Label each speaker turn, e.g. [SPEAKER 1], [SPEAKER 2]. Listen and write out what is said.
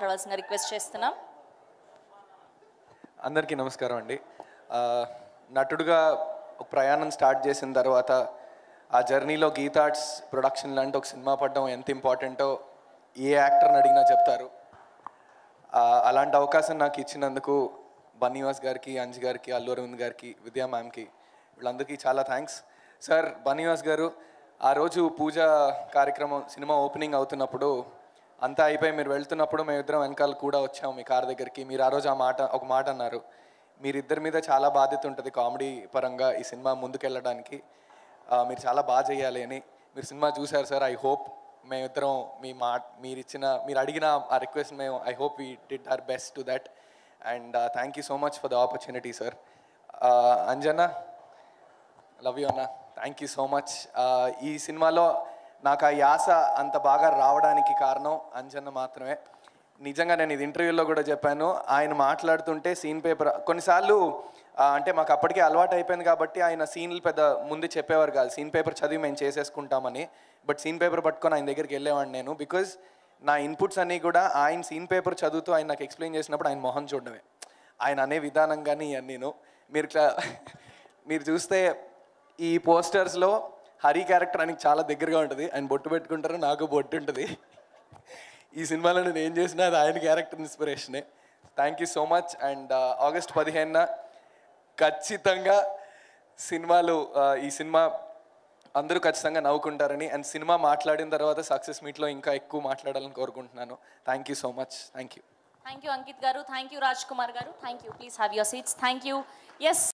[SPEAKER 1] రావాల్సిన రిక్వెస్ట్ చేస్తున్నాం.
[SPEAKER 2] అందరికీ నమస్కారం అండి. నటుడుగా ఒక ప్రయాణం స్టార్ట్ చేసిన తర్వాత ఆ జర్నీలో గీతా ఆర్ట్స్ ప్రొడక్షన్ లాంటి ఒక సినిమా పడడం ఎంత ఇంపార్టెంటో ఏ యాక్టర్ని అడిగినా చెప్తారు. అలాంటి అవకాశం నాకు ఇచ్చినందుకు బన్నీవాస్ గారికి, అంజ్ గారికి, అల్లు అరవింద్ గారికి, విద్యా మ్యామ్కి, వీళ్ళందరికీ చాలా థ్యాంక్స్. సార్, బన్నీవాస్ గారు, ఆ రోజు పూజ కార్యక్రమం సినిమా ఓపెనింగ్ అవుతున్నప్పుడు అంతా అయిపోయి మీరు వెళ్తున్నప్పుడు మేమిద్దరం వెనకాల కూడా వచ్చాము మీ కార్ దగ్గరికి. మీరు ఆ రోజు ఒక మాట అన్నారు, మీరిద్దరి మీద చాలా బాధ్యత ఉంటుంది కామెడీ పరంగా ఈ సినిమా ముందుకెళ్ళడానికి, మీరు చాలా బాగా చేయాలి అని. మీరు సినిమా చూశారు సార్. ఐ హోప్ మేమిద్దరం మీరు అడిగిన ఆ రిక్వెస్ట్ మేము I hope we did our best to that. And thank you so much for the opportunity sir. Anjana, love you అన్న, థ్యాంక్ యూ సో మచ్. ఈ సినిమాలో నాకు ఆ యాస అంత బాగా రావడానికి కారణం అంజన్న మాత్రమే. నిజంగా నేను ఇది ఇంటర్వ్యూలో కూడా చెప్పాను. ఆయన మాట్లాడుతుంటే సీన్ పేపర్ కొన్నిసార్లు అంటే మాకు అప్పటికే అలవాటు అయిపోయింది కాబట్టి ఆయన సీన్లు పెద్ద ముందు చెప్పేవారు కాదు, సీన్ పేపర్ చదివి మేము చేసేసుకుంటామని. బట్ సీన్ పేపర్ పట్టుకొని ఆయన దగ్గరికి వెళ్ళేవాడిని నేను. బికాజ్ నా ఇన్పుట్స్ అన్నీ కూడా ఆయన సీన్ పేపర్ చదువుతూ ఆయన నాకు ఎక్స్ప్లెయిన్ చేసినప్పుడు ఆయన మొహం చూడడమే, ఆయన అనే విధానం కానీ ఇవన్నీను. మీరు చూస్తే ఈ పోస్టర్స్లో హరి క్యారెక్టర్ ఆయనకి చాలా దగ్గరగా ఉంటుంది. ఆయన బొట్టు పెట్టుకుంటారు, నాకు బొట్టు ఉంటుంది. ఈ సినిమాలో నేను ఏం చేసినా అది ఆయన క్యారెక్టర్ ఇన్స్పిరేషనే. Thank you so much. And August 15న ఖచ్చితంగా ఈ సినిమా అందరూ ఖచ్చితంగా నవ్వుకుంటారని, అండ్ సినిమా మాట్లాడిన తర్వాత సక్సెస్ మీట్లో ఇంకా ఎక్కువ మాట్లాడాలని కోరుకుంటున్నాను. Thank you so much. Thank you.
[SPEAKER 1] Thank you Ankit garu. Thank you Raj Kumar garu. Thank you. Please have your seats. Thank you. Yes.